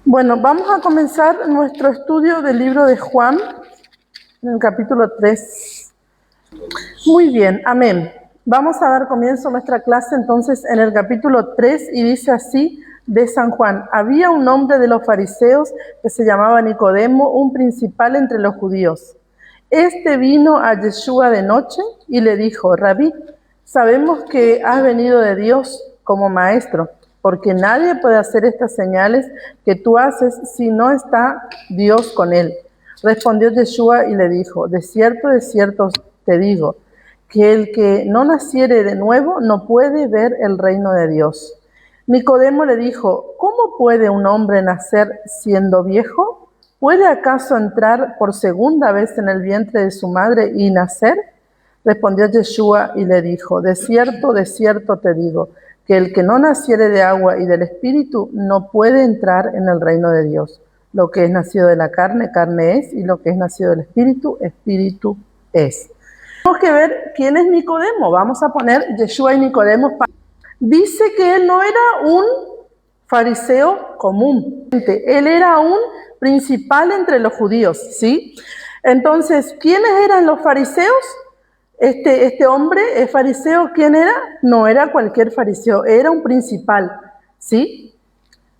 Bueno, vamos a comenzar nuestro estudio del libro de Juan, en el capítulo 3. Muy bien, amén. Vamos a dar comienzo a nuestra clase entonces en el capítulo 3 y dice así de San Juan. Había un hombre de los fariseos que se llamaba Nicodemo, un principal entre los judíos. Este vino a Yeshua de noche y le dijo: Rabí, sabemos que has venido de Dios como maestro, porque nadie puede hacer estas señales que tú haces si no está Dios con él. Respondió Yeshua y le dijo: de cierto te digo, que el que no naciere de nuevo no puede ver el reino de Dios. Nicodemo le dijo: ¿cómo puede un hombre nacer siendo viejo? ¿Puede acaso entrar por segunda vez en el vientre de su madre y nacer? Respondió Yeshua y le dijo: de cierto te digo, que el que no naciere de agua y del Espíritu no puede entrar en el reino de Dios. Lo que es nacido de la carne, carne es, y lo que es nacido del Espíritu, Espíritu es. Tenemos que ver quién es Nicodemo. Vamos a poner Yeshua y Nicodemo. Dice que él no era un fariseo común. Él era un principal entre los judíos, ¿sí? Entonces, ¿quiénes eran los fariseos? Este hombre, el fariseo, ¿quién era? No era cualquier fariseo, era un principal, ¿sí?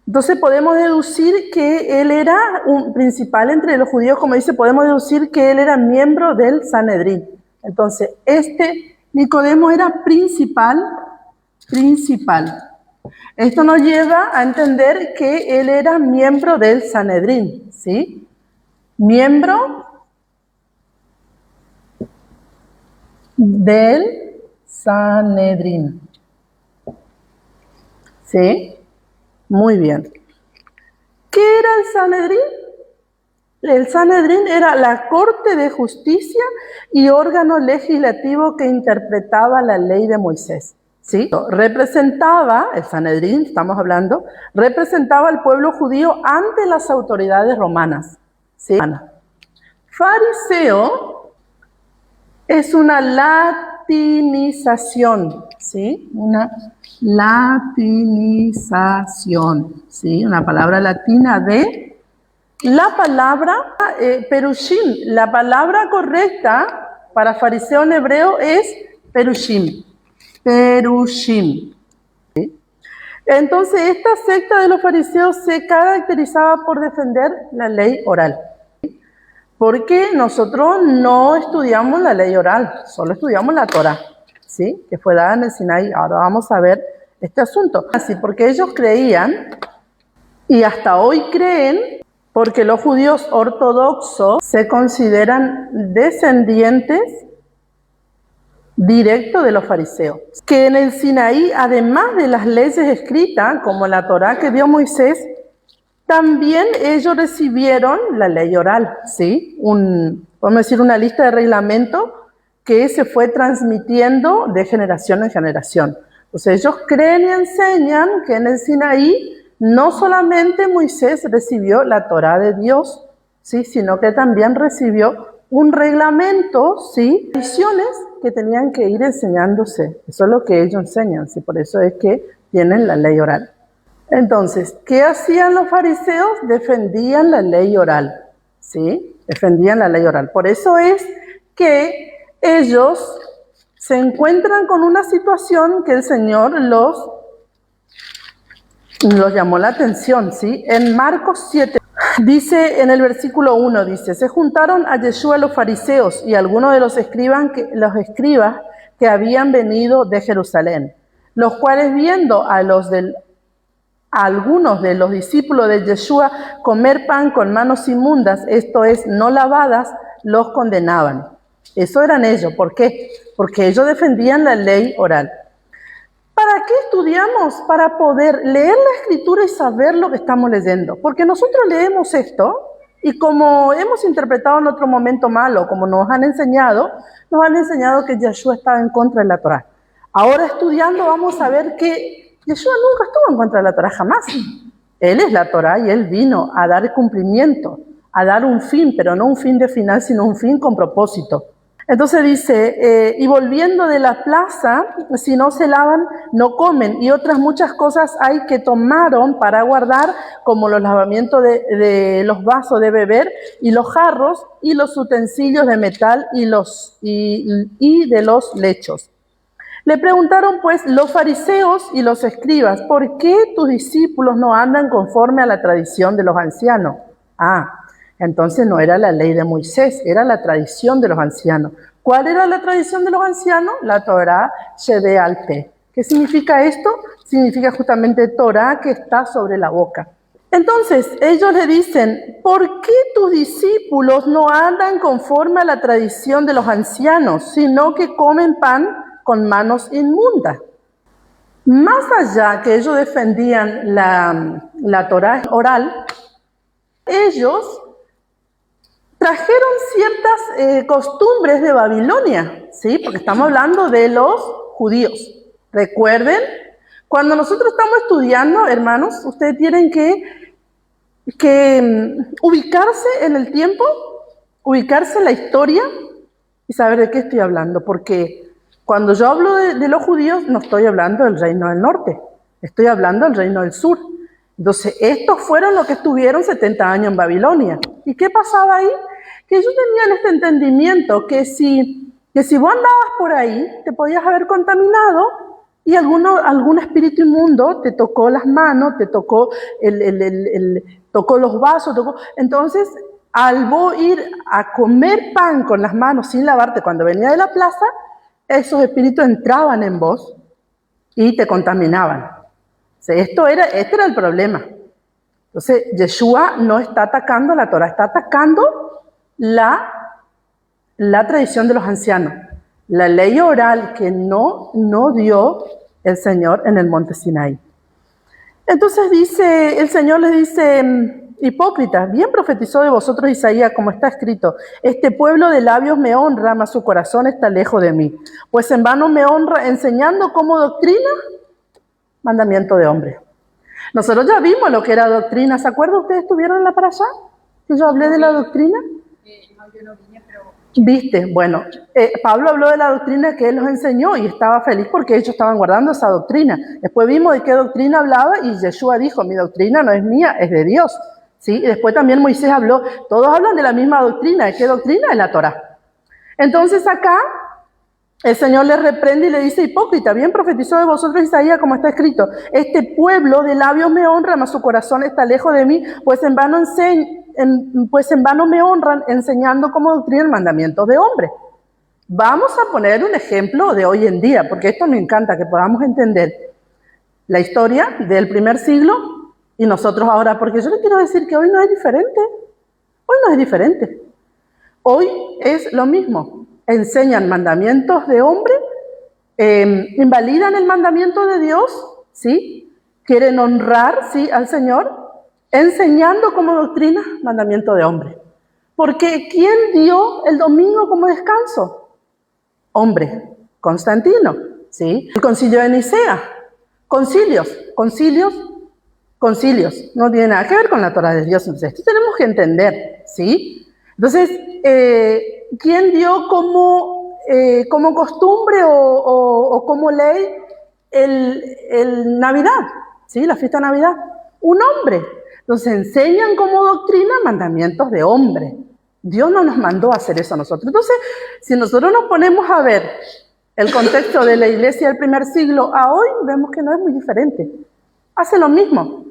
Entonces podemos deducir que él era un principal entre los judíos, como dice, podemos deducir que él era miembro del Sanedrín. Entonces, Nicodemo era principal. Esto nos lleva a entender que él era miembro del Sanedrín, ¿sí? Miembro del Sanedrín. ¿Sí? Muy bien. ¿Qué era el Sanedrín? El Sanedrín era la corte de justicia y órgano legislativo que interpretaba la ley de Moisés. ¿Sí? Representaba, el Sanedrín, estamos hablando, representaba al pueblo judío ante las autoridades romanas. ¿Sí? Fariseo es una latinización, ¿sí? Una latinización, ¿sí? Una palabra latina de la palabra perushim. La palabra correcta para fariseo en hebreo es perushim. Perushim. ¿Sí? Entonces, esta secta de los fariseos se caracterizaba por defender la ley oral. Porque nosotros no estudiamos la ley oral, solo estudiamos la Torá, ¿sí? Que fue dada en el Sinaí. Ahora vamos a ver este asunto. Así, porque ellos creían, y hasta hoy creen, porque los judíos ortodoxos se consideran descendientes directos de los fariseos. Que en el Sinaí, además de las leyes escritas, como la Torá que dio Moisés, también ellos recibieron la ley oral, ¿sí? Podemos decir una lista de reglamentos que se fue transmitiendo de generación en generación. Entonces ellos creen y enseñan que en el Sinaí no solamente Moisés recibió la Torá de Dios, ¿sí? Sino que también recibió un reglamento, ¿sí? Tradiciones que tenían que ir enseñándose. Eso es lo que ellos enseñan, ¿sí? Por eso es que tienen la ley oral. Entonces, ¿qué hacían los fariseos? Defendían la ley oral, ¿sí? Defendían la ley oral. Por eso es que ellos se encuentran con una situación que el Señor los llamó la atención, ¿sí? En Marcos 7, dice en el versículo 1, dice: se juntaron a Yeshua los fariseos y algunos de los escribas que habían venido de Jerusalén, los cuales viendo a algunos de los discípulos de Yeshua comer pan con manos inmundas, esto es, no lavadas, los condenaban. Eso eran ellos. ¿Por qué? Porque ellos defendían la ley oral. ¿Para qué estudiamos? Para poder leer la Escritura y saber lo que estamos leyendo. Porque nosotros leemos esto y como hemos interpretado en otro momento malo, como nos han enseñado que Yeshua estaba en contra de la Torá. Ahora estudiando vamos a ver que Yeshua nunca estuvo en contra de la Torá, jamás. Él es la Torá y Él vino a dar cumplimiento, a dar un fin, pero no un fin de final, sino un fin con propósito. Entonces dice, y volviendo de la plaza, si no se lavan, no comen. Y otras muchas cosas hay que tomaron para guardar, como los lavamientos de los vasos de beber, y los jarros, y los utensilios de metal, y de los lechos. Le preguntaron pues los fariseos y los escribas, ¿por qué tus discípulos no andan conforme a la tradición de los ancianos? Entonces no era la ley de Moisés, era la tradición de los ancianos. ¿Cuál era la tradición de los ancianos? La Torá Shebe'al Peh. ¿Qué significa esto? Significa justamente Torá que está sobre la boca. Entonces ellos le dicen, ¿por qué tus discípulos no andan conforme a la tradición de los ancianos, sino que comen pan con manos inmundas? Más allá que ellos defendían la Torá oral, ellos trajeron ciertas costumbres de Babilonia, ¿sí? Porque estamos hablando de los judíos. Recuerden, cuando nosotros estamos estudiando, hermanos, ustedes tienen que ubicarse en el tiempo, ubicarse en la historia y saber de qué estoy hablando. Porque cuando yo hablo de los judíos, no estoy hablando del reino del norte, estoy hablando del reino del sur. Entonces, estos fueron los que estuvieron 70 años en Babilonia. ¿Y qué pasaba ahí? Que ellos tenían este entendimiento que si vos andabas por ahí, te podías haber contaminado y algún espíritu inmundo te tocó las manos, te tocó, tocó los vasos. Entonces, al vos ir a comer pan con las manos sin lavarte cuando venía de la plaza, esos espíritus entraban en vos y te contaminaban. Este era el problema. Entonces, Yeshua no está atacando la Torah, está atacando la tradición de los ancianos, la ley oral que no dio el Señor en el monte Sinaí. Entonces el Señor les dice, hipócritas, bien profetizó de vosotros Isaías, como está escrito, este pueblo de labios me honra, mas su corazón está lejos de mí, pues en vano me honra enseñando como doctrina mandamiento de hombre. Nosotros ya vimos lo que era doctrina. ¿Se acuerdan? ¿Ustedes estuvieron en la parashá? ¿Que yo hablé de la doctrina? No, yo no vine, pero... ¿Viste? Bueno, Pablo habló de la doctrina que él los enseñó y estaba feliz porque ellos estaban guardando esa doctrina. Después vimos de qué doctrina hablaba y Yeshua dijo, mi doctrina no es mía, es de Dios. ¿Sí? Y después también Moisés habló, todos hablan de la misma doctrina. ¿De qué doctrina? Es la Torá. Entonces acá el Señor les reprende y le dice, hipócrita, bien profetizó de vosotros Isaías, como está escrito, este pueblo de labios me honra, mas su corazón está lejos de mí, pues en vano me honran enseñando como doctrina el mandamiento de hombre. Vamos a poner un ejemplo de hoy en día, porque esto me encanta, que podamos entender la historia del primer siglo y nosotros ahora, porque yo les quiero decir que hoy no es diferente, hoy no es diferente, hoy es lo mismo. Enseñan mandamientos de hombre, invalidan el mandamiento de Dios, ¿sí? Quieren honrar, ¿sí?, al Señor, enseñando como doctrina mandamiento de hombre. Porque ¿quién dio el domingo como descanso? Hombre, Constantino, ¿sí? El concilio de Nicea, concilios, no tiene nada que ver con la Torá de Dios. Entonces, esto tenemos que entender, ¿sí? Entonces, ¿quién dio como costumbre o como ley el Navidad? ¿Sí? La fiesta de Navidad. Un hombre. Entonces enseñan como doctrina mandamientos de hombre. Dios no nos mandó a hacer eso a nosotros. Entonces, si nosotros nos ponemos a ver el contexto de la iglesia del primer siglo a hoy, vemos que no es muy diferente. Hace lo mismo.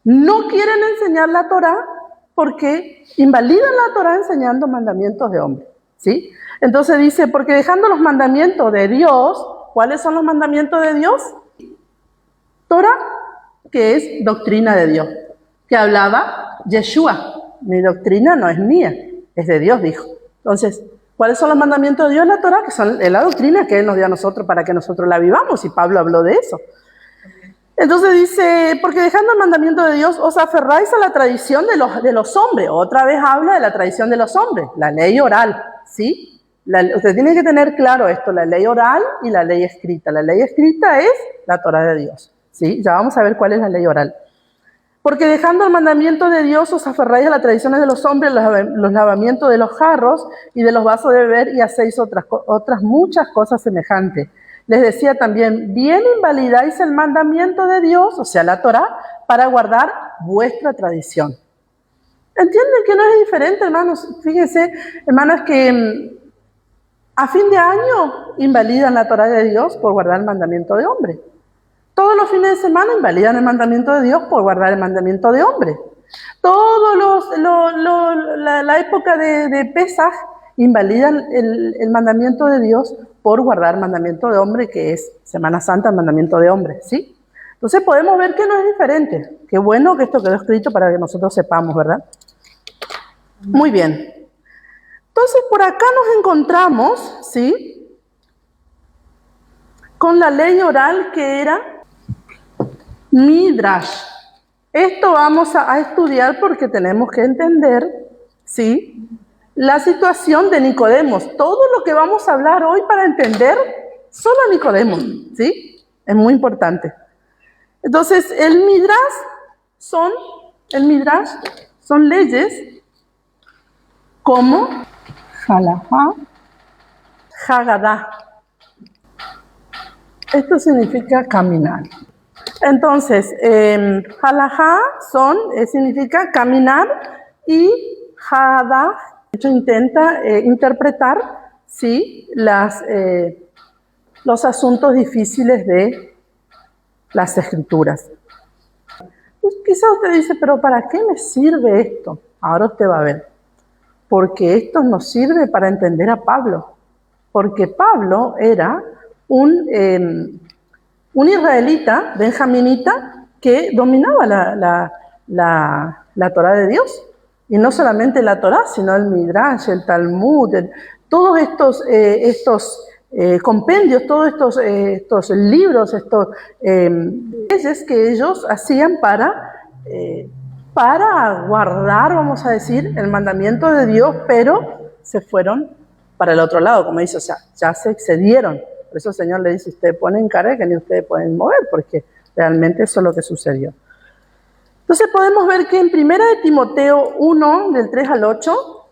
No quieren enseñar la Torá porque invalidan la Torá enseñando mandamientos de hombre, ¿sí? Entonces dice, porque dejando los mandamientos de Dios, ¿cuáles son los mandamientos de Dios? Torá, que es doctrina de Dios, que hablaba Yeshua. Mi doctrina no es mía, es de Dios, dijo. Entonces, ¿cuáles son los mandamientos de Dios? La Torá, que son la doctrina que Él nos dio a nosotros para que nosotros la vivamos, y Pablo habló de eso. Entonces dice, porque dejando el mandamiento de Dios, os aferráis a la tradición de los hombres. Otra vez habla de la tradición de los hombres, la ley oral, ¿sí? Usted tiene que tener claro esto, la ley oral y la ley escrita. La ley escrita es la Torá de Dios, ¿sí? Ya vamos a ver cuál es la ley oral. Porque dejando el mandamiento de Dios os aferráis a las tradiciones de los hombres, los lavamientos de los jarros y de los vasos de beber y hacéis otras muchas cosas semejantes. Les decía también, bien invalidáis el mandamiento de Dios, o sea, la Torá, para guardar vuestra tradición. ¿Entienden que no es diferente, hermanos? Fíjense, hermanos, que a fin de año invalidan la Torá de Dios por guardar el mandamiento de hombre. Todos los fines de semana invalidan el mandamiento de Dios por guardar el mandamiento de hombre. La época de Pesaj invalidan el mandamiento de Dios por guardar el mandamiento de hombre, que es Semana Santa, el mandamiento de hombre, ¿sí? Entonces podemos ver que no es diferente. Qué bueno que esto quedó escrito para que nosotros sepamos, ¿verdad? Muy bien. Entonces por acá nos encontramos, ¿sí?, con la ley oral que era Midrash. Esto vamos a estudiar porque tenemos que entender, ¿sí?, la situación de Nicodemos. Todo lo que vamos a hablar hoy para entender solo a Nicodemos, ¿sí? Es muy importante. Entonces, el Midrash son leyes como Halajá, Hagadá. Esto significa caminar. Entonces, halajá significa caminar y Hagadá, de hecho, intenta interpretar, ¿sí?, los asuntos difíciles de las Escrituras. Pues quizás usted dice, pero ¿para qué me sirve esto? Ahora usted va a ver. Porque esto nos sirve para entender a Pablo. Porque Pablo era un israelita, benjaminita, que dominaba la Torá de Dios. Y no solamente la Torá, sino el Midrash, el Talmud, todos estos compendios, todos estos libros, leyes que ellos hacían para guardar, vamos a decir, el mandamiento de Dios, pero se fueron para el otro lado, como dice, o sea, ya se excedieron. Por eso el Señor le dice, ustedes ponen cara que ni ustedes pueden mover, porque realmente eso es lo que sucedió. Entonces podemos ver que en 1 Timoteo 1, del 3 al 8,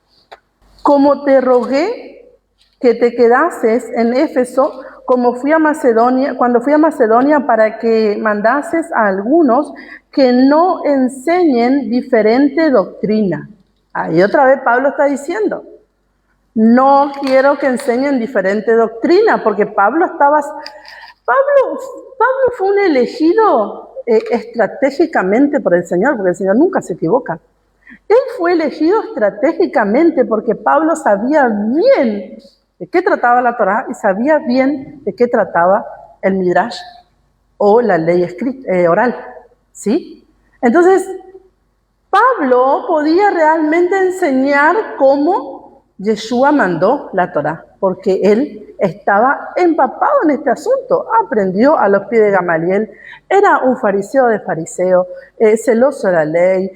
como te rogué que te quedases en Éfeso, cuando fui a Macedonia para que mandases a algunos que no enseñen diferente doctrina. Ahí otra vez Pablo está diciendo, no quiero que enseñen diferente doctrina, porque Pablo fue un elegido estratégicamente por el Señor, porque el Señor nunca se equivoca. Él fue elegido estratégicamente porque Pablo sabía bien de qué trataba la Torá y sabía bien de qué trataba el Midrash o la ley oral, ¿sí? Entonces, Pablo podía realmente enseñar cómo Yeshua mandó la Torá, porque él estaba empapado en este asunto, aprendió a los pies de Gamaliel, era un fariseo de fariseo, celoso de la ley.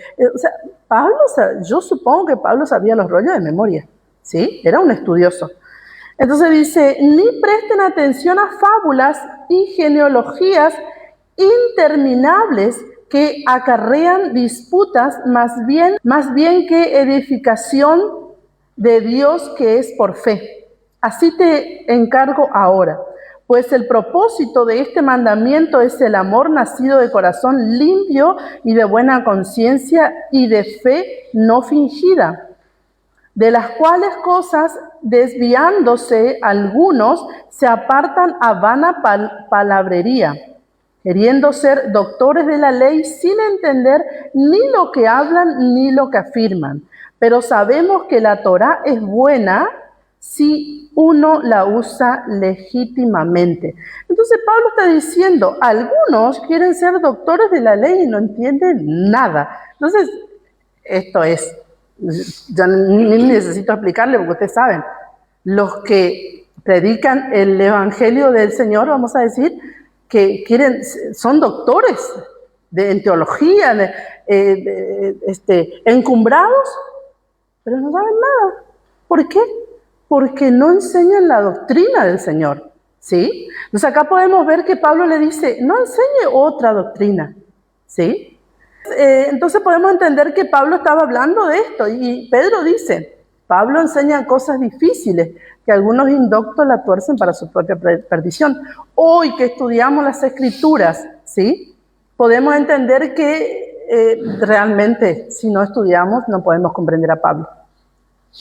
Yo supongo que Pablo sabía los rollos de memoria, ¿sí? Era un estudioso. Entonces dice, ni presten atención a fábulas y genealogías interminables que acarrean disputas, más bien que edificación de Dios que es por fe. Así te encargo ahora, pues el propósito de este mandamiento es el amor nacido de corazón limpio y de buena conciencia y de fe no fingida, de las cuales cosas, desviándose algunos, se apartan a vana palabrería, queriendo ser doctores de la ley sin entender ni lo que hablan ni lo que afirman. Pero sabemos que la Torá es buena si uno la usa legítimamente. Entonces Pablo está diciendo, algunos quieren ser doctores de la ley y no entienden nada. Entonces, esto es, ya ni necesito explicarle porque ustedes saben, los que predican el evangelio del Señor, vamos a decir, que son doctores en teología, encumbrados, pero no saben nada. ¿Por qué? Porque no enseñan la doctrina del Señor, ¿sí? Entonces acá podemos ver que Pablo le dice, no enseñe otra doctrina, ¿sí? Entonces podemos entender que Pablo estaba hablando de esto y Pedro dice, Pablo enseña cosas difíciles que algunos indoctos la tuercen para su propia perdición. Hoy que estudiamos las Escrituras, ¿sí? Podemos entender que realmente si no estudiamos no podemos comprender a Pablo.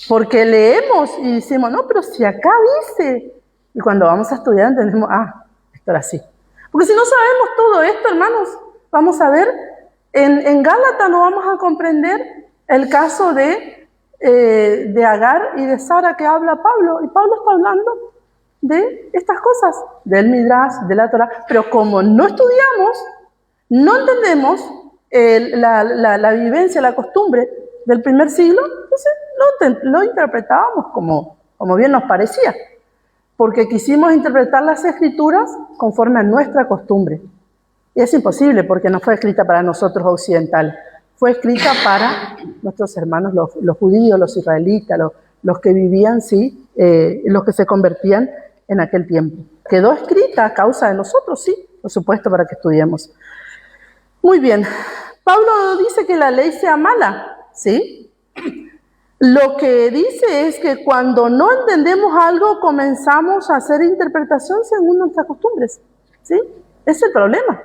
Porque leemos y decimos, no, pero si acá dice. Y cuando vamos a estudiar entendemos, esto era así. Porque si no sabemos todo esto, hermanos, vamos a ver, en Gálatas no vamos a comprender el caso de Agar y de Sara que habla Pablo. Y Pablo está hablando de estas cosas, del Midrash, de la Torah. Pero como no estudiamos, no entendemos la vivencia, la costumbre del primer siglo, entonces lo interpretábamos como bien nos parecía. Porque quisimos interpretar las Escrituras conforme a nuestra costumbre. Y es imposible porque no fue escrita para nosotros occidentales. Fue escrita para nuestros hermanos, los judíos, los israelitas, los que vivían, sí, los que se convertían en aquel tiempo. Quedó escrita a causa de nosotros, sí, por supuesto, para que estudiemos. Muy bien. Pablo dice que la ley sea mala, ¿sí? Lo que dice es que cuando no entendemos algo, comenzamos a hacer interpretación según nuestras costumbres, ¿sí? Ese es el problema.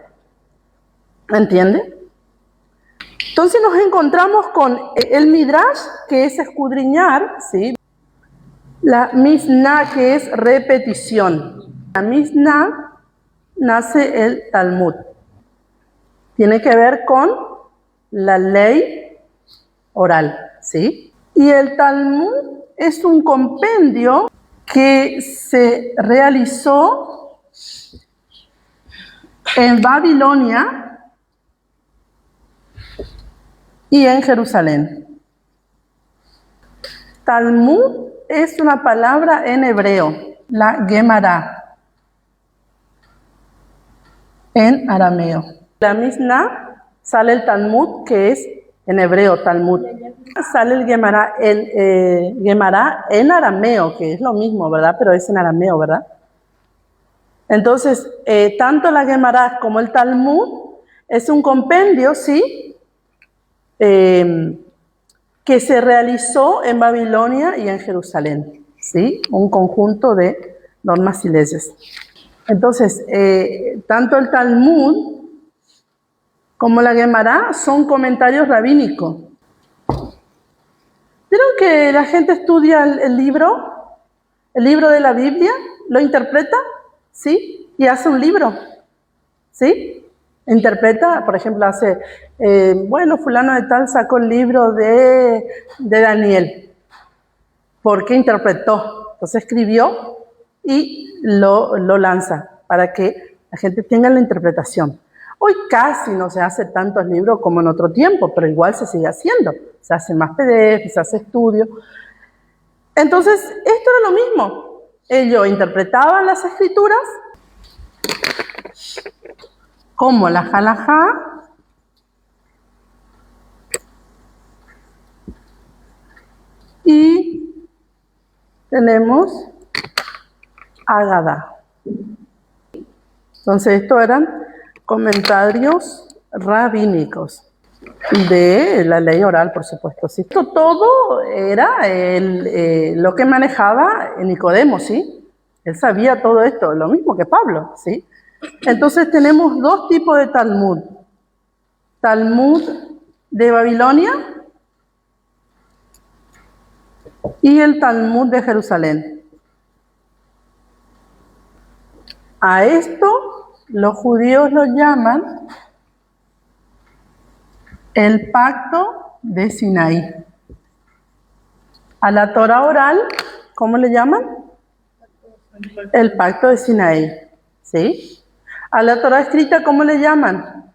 ¿Entiende? Entonces nos encontramos con el Midrash, que es escudriñar, ¿sí? La Mishnah, que es repetición. La Mishnah nace el Talmud. Tiene que ver con la ley oral, ¿sí? Y el Talmud es un compendio que se realizó en Babilonia y en Jerusalén. Talmud es una palabra en hebreo, la Gemara, en arameo. La Mishnah sale el Talmud, que es en hebreo, Talmud. Sale el Gemara en arameo, que es lo mismo, ¿verdad? Pero es en arameo, ¿verdad? Entonces, tanto la Gemara como el Talmud es un compendio, ¿sí? Que se realizó en Babilonia y en Jerusalén, ¿sí? Un conjunto de normas y leyes. Entonces, tanto el Talmud como la Gemara son comentarios rabínicos. ¿Vieron que la gente estudia el libro de la Biblia, lo interpreta, ¿sí? Y hace un libro, ¿sí? Interpreta, por ejemplo, fulano de tal sacó el libro de Daniel, porque interpretó, entonces escribió y lo lanza para que la gente tenga la interpretación. Hoy casi no se hace tantos libros como en otro tiempo, pero igual se sigue haciendo. Se hacen más PDF, se hace estudio. Entonces, esto era lo mismo. Ellos interpretaban las escrituras como la halajá y tenemos Agadá. Entonces, esto eran comentarios rabínicos de la ley oral, por supuesto. ¿Sí? Esto todo era lo que manejaba Nicodemo, ¿sí? Él sabía todo esto, lo mismo que Pablo, ¿sí? Entonces tenemos dos tipos de Talmud. Talmud de Babilonia y el Talmud de Jerusalén. A esto los judíos lo llaman el pacto de Sinaí. A la Torah oral, ¿cómo le llaman? El pacto de Sinaí, ¿sí? A la Torah escrita, ¿cómo le llaman?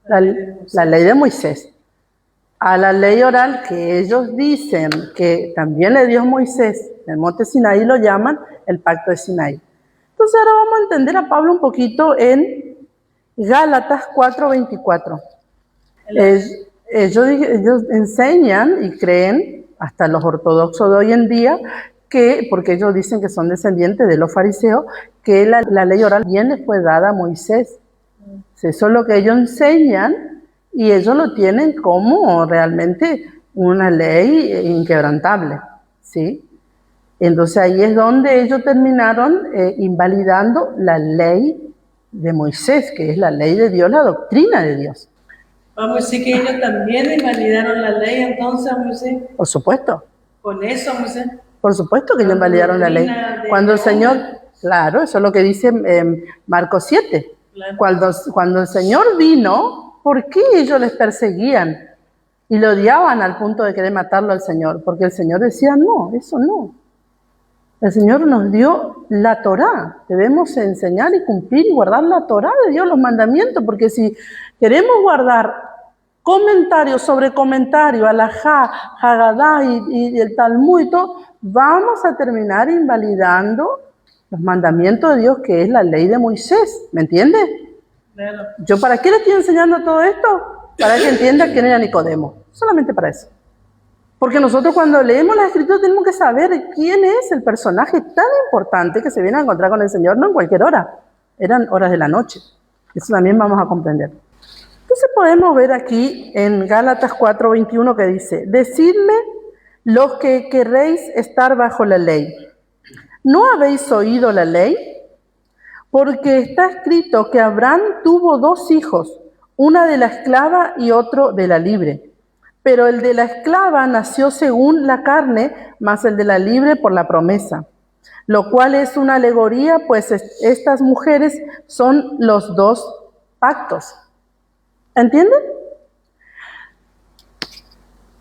La ley de Moisés. A la ley oral, que ellos dicen que también le dio Moisés en el monte Sinaí, lo llaman el pacto de Sinaí. Entonces ahora vamos a entender a Pablo un poquito en Gálatas 4:24. Ellos enseñan y creen, hasta los ortodoxos de hoy en día, porque ellos dicen que son descendientes de los fariseos, que la ley oral bien les fue dada a Moisés. Eso es lo que ellos enseñan y ellos lo tienen como realmente una ley inquebrantable, ¿sí? Entonces ahí es donde ellos terminaron invalidando la ley de Moisés, que es la ley de Dios, la doctrina de Dios. Vamos a decir que ellos también invalidaron la ley, entonces, vamos a decir, Por supuesto. con eso, vamos a decir. Por supuesto que ellos invalidaron la ley. Cuando el Señor, claro, eso es lo que dice Marcos 7. Claro. Cuando el Señor vino, ¿por qué ellos les perseguían? Y lo odiaban al punto de querer matarlo al Señor. Porque el Señor decía, no, eso no. El Señor nos dio la Torá. Debemos enseñar y cumplir y guardar la Torá de Dios, los mandamientos. Porque si queremos guardar comentario sobre comentario, alajá, Hagadá y el Talmud y todo, vamos a terminar invalidando los mandamientos de Dios, que es la ley de Moisés. ¿Me entiendes? Claro. ¿Yo para qué le estoy enseñando todo esto? Para que entienda quién era Nicodemo. Solamente para eso. Porque nosotros cuando leemos la Escritura tenemos que saber quién es el personaje tan importante que se viene a encontrar con el Señor, no en cualquier hora. Eran horas de la noche. Eso también vamos a comprender. Entonces podemos ver aquí en Gálatas 4:21 que dice, decidme los que querréis estar bajo la ley. ¿No habéis oído la ley? Porque está escrito que Abraham tuvo 2 hijos, una de la esclava y otro de la libre. Pero el de la esclava nació según la carne, mas el de la libre por la promesa. Lo cual es una alegoría, pues estas mujeres son los 2 pactos. ¿Entienden?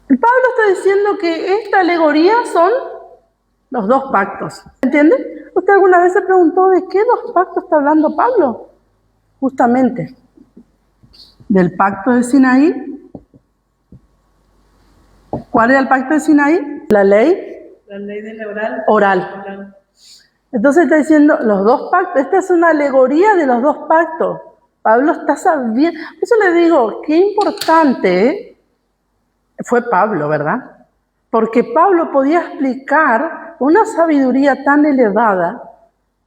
Pablo está diciendo que esta alegoría son los 2 pactos. ¿Entienden? ¿Usted alguna vez se preguntó de qué 2 pactos está hablando Pablo? Justamente del pacto de Sinaí. ¿Cuál era el pacto de Sinaí? La ley. La ley del oral. Oral. Entonces está diciendo los 2 pactos. Esta es una alegoría de los 2 pactos. Pablo está sabiendo. Por eso le digo, qué importante fue Pablo, ¿verdad? Porque Pablo podía explicar con una sabiduría tan elevada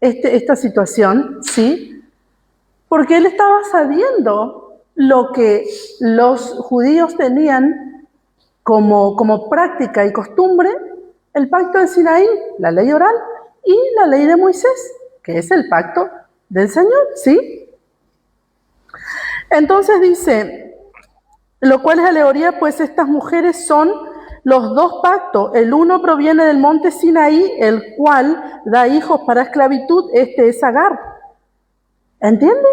esta situación, ¿sí? Porque él estaba sabiendo lo que los judíos tenían como práctica y costumbre, el pacto de Sinaí, la ley oral, y la ley de Moisés, que es el pacto del Señor, ¿sí? Entonces dice, lo cual es alegoría, pues estas mujeres son los 2 pactos. El uno proviene del monte Sinaí, el cual da hijos para esclavitud, este es Agar. ¿Entiende?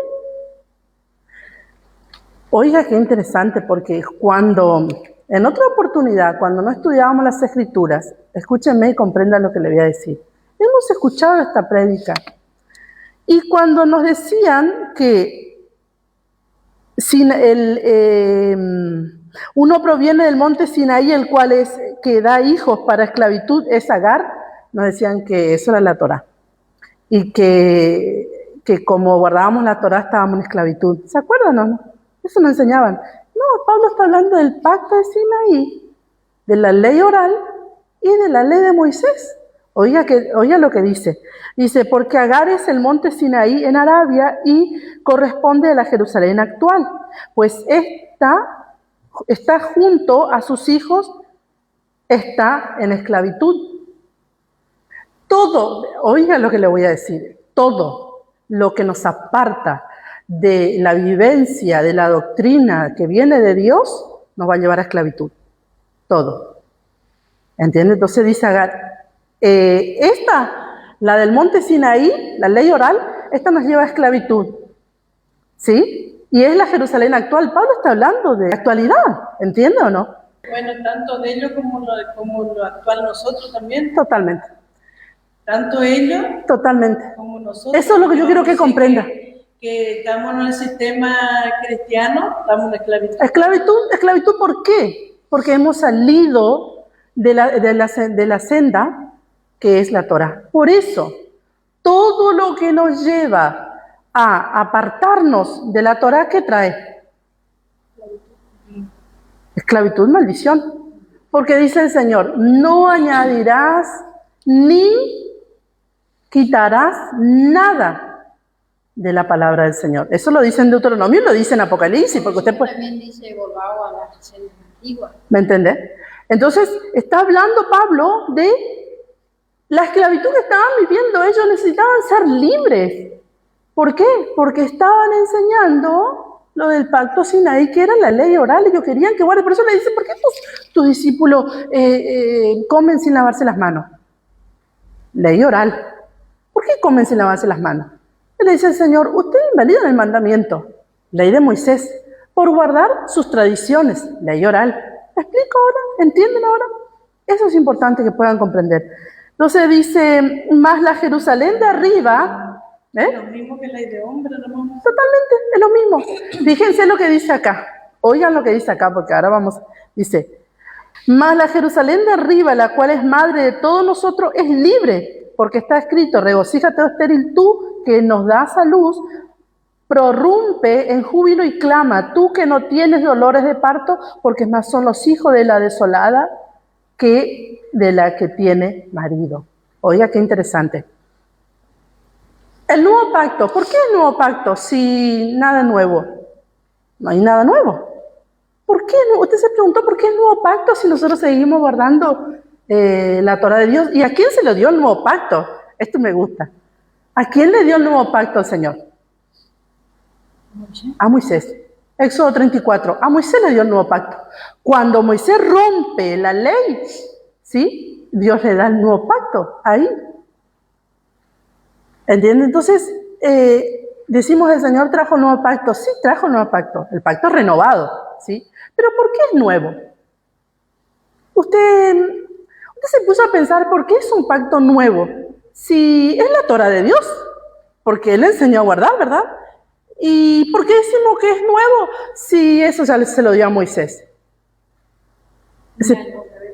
Oiga, qué interesante, porque en otra oportunidad, cuando no estudiábamos las Escrituras, escúchenme y comprendan lo que le voy a decir. Hemos escuchado esta prédica. Y cuando nos decían que uno proviene del monte Sinaí, el cual es que da hijos para esclavitud, es Agar, nos decían que eso era la Torá. Y que como guardábamos la Torá estábamos en esclavitud. ¿Se acuerdan o no? Eso nos enseñaban. No, Pablo está hablando del pacto de Sinaí, de la ley oral y de la ley de Moisés. Oiga lo que dice. Dice, porque Agar es el monte Sinaí en Arabia y corresponde a la Jerusalén actual, pues esta está junto a sus hijos, está en esclavitud. Todo, oiga lo que le voy a decir, todo lo que nos aparta de la vivencia, de la doctrina que viene de Dios, nos va a llevar a esclavitud. Todo. ¿Entiende? Entonces dice Agar, la del monte Sinaí, la ley oral, esta nos lleva a esclavitud. ¿Sí? Y es la Jerusalén actual. Pablo está hablando de actualidad, ¿entiende o no? Bueno, tanto de ellos como lo actual nosotros también. Totalmente. Tanto ellos Totalmente. como nosotros. Eso es lo que yo quiero que comprenda. Que estamos en el sistema cristiano, estamos en esclavitud. ¿Esclavitud por qué? Porque hemos salido de la senda que es la Torá. Por eso, todo lo que nos lleva a apartarnos de la Torá, ¿qué trae? Esclavitud, maldición. Porque dice el Señor, no añadirás ni quitarás nada de la palabra del Señor. Eso lo dice en Deuteronomio y lo dice en Apocalipsis, porque usted puede... También dice, volvamos a las escenas antiguas. ¿Me entiende? Entonces, está hablando Pablo de la esclavitud que estaban viviendo. Ellos necesitaban ser libres. ¿Por qué? Porque estaban enseñando lo del pacto Sinaí, que era la ley oral. Ellos querían que guarde. Por eso le dicen, ¿por qué tus discípulos comen sin lavarse las manos? Ley oral. ¿Por qué comen sin lavarse las manos? Y le dice el Señor, ustedes invalidan el mandamiento, ley de Moisés, por guardar sus tradiciones, ley oral. ¿Me explico ahora? ¿Entienden ahora? Eso es importante que puedan comprender. Entonces dice, más la Jerusalén de arriba, Lo mismo que ley de hombre, hermano. totalmente, es lo mismo. Fíjense lo que dice acá. Oigan lo que dice acá, porque ahora vamos, dice, mas la Jerusalén de arriba, la cual es madre de todos nosotros, es libre, porque está escrito, regocíjate, oh estéril, tú que nos das a luz, prorrumpe en júbilo y clama, tú que no tienes dolores de parto, porque más son los hijos de la desolada que de la que tiene marido. Oiga, qué interesante. El nuevo pacto, ¿por qué el nuevo pacto si nada nuevo? No hay nada nuevo. ¿Por qué? Usted se preguntó por qué el nuevo pacto si nosotros seguimos guardando la Torah de Dios. ¿Y a quién se le dio el nuevo pacto? Esto me gusta. ¿A quién le dio el nuevo pacto al Señor? A Moisés. Éxodo 34. A Moisés le dio el nuevo pacto. Cuando Moisés rompe la ley, ¿sí? Dios le da el nuevo pacto. Ahí. ¿Entienden? Entonces, decimos el Señor trajo el nuevo pacto. Sí, trajo el nuevo pacto. El pacto renovado, ¿sí? Pero ¿por qué es nuevo? Usted se puso a pensar por qué es un pacto nuevo. Si es la Torah de Dios, porque Él le enseñó a guardar, ¿verdad? ¿Y por qué decimos que es nuevo si eso ya se lo dio a Moisés?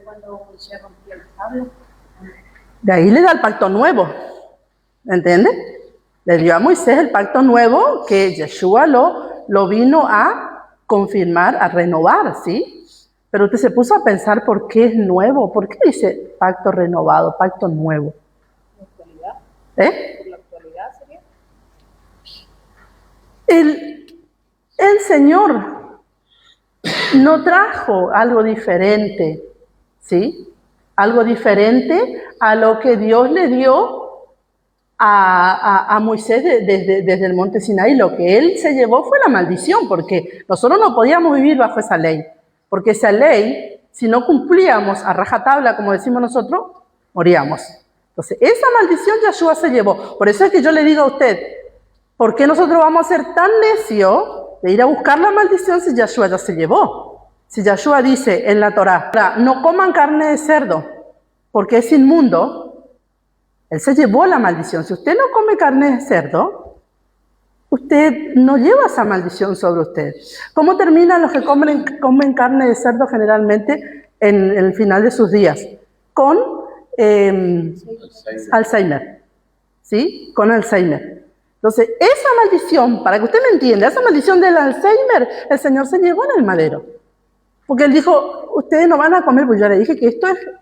Cuando Moisés rompió el tabla. De ahí le da el pacto nuevo, ¿entiende? Le dio a Moisés el pacto nuevo que Yeshua lo vino a confirmar, a renovar, ¿sí? Pero usted se puso a pensar por qué es nuevo, por qué dice pacto renovado, pacto nuevo. ¿La actualidad? ¿Eh? ¿Por la actualidad sería? El Señor no trajo algo diferente, ¿sí? Algo diferente a lo que Dios le dio a Moisés desde el monte Sinaí. Lo que él se llevó fue la maldición, porque nosotros no podíamos vivir bajo esa ley, porque esa ley, si no cumplíamos a rajatabla, como decimos nosotros, moríamos. Entonces, esa maldición Yeshua se llevó. Por eso es que yo le digo a usted, ¿por qué nosotros vamos a ser tan necios de ir a buscar la maldición si Yeshua ya se llevó? Si Yeshua dice en la Torá, no coman carne de cerdo, porque es inmundo, Él se llevó la maldición. Si usted no come carne de cerdo, usted no lleva esa maldición sobre usted. ¿Cómo terminan los que comen carne de cerdo generalmente en el final de sus días? Con Alzheimer. ¿Sí? Con Alzheimer. Entonces, esa maldición, para que usted me entienda, esa maldición del Alzheimer, el Señor se llevó en el madero. Porque Él dijo, ustedes no van a comer, pues yo le dije que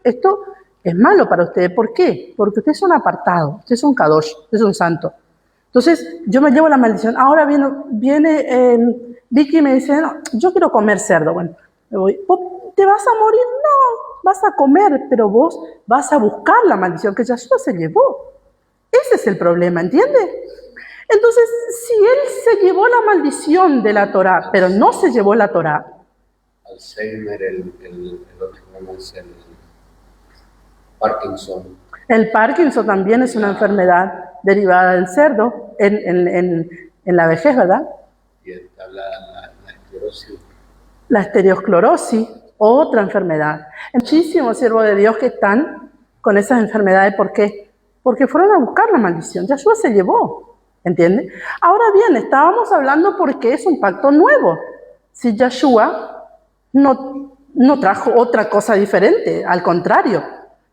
esto es malo para ustedes. ¿Por qué? Porque ustedes son apartados, ustedes son kadosh, ustedes son santos. Entonces, yo me llevo la maldición. Ahora viene Vicky y me dice, no, yo quiero comer cerdo. Bueno, me voy. ¿Te vas a morir? No, vas a comer, pero vos vas a buscar la maldición que Yeshua se llevó. Ese es el problema, ¿entiende? Entonces, si Él se llevó la maldición de la Torá, pero no se llevó la Torá. Alzheimer, el otro nombre es el Parkinson. El Parkinson también es una enfermedad derivada del cerdo en la vejez, ¿verdad? Y está la esclerosis. La estereosclerosis, otra enfermedad. Muchísimos siervos de Dios que están con esas enfermedades. ¿Por qué? Porque fueron a buscar la maldición. Yeshua se llevó, ¿entiende? Ahora bien, estábamos hablando porque es un pacto nuevo. Si Yeshua no trajo otra cosa diferente, al contrario,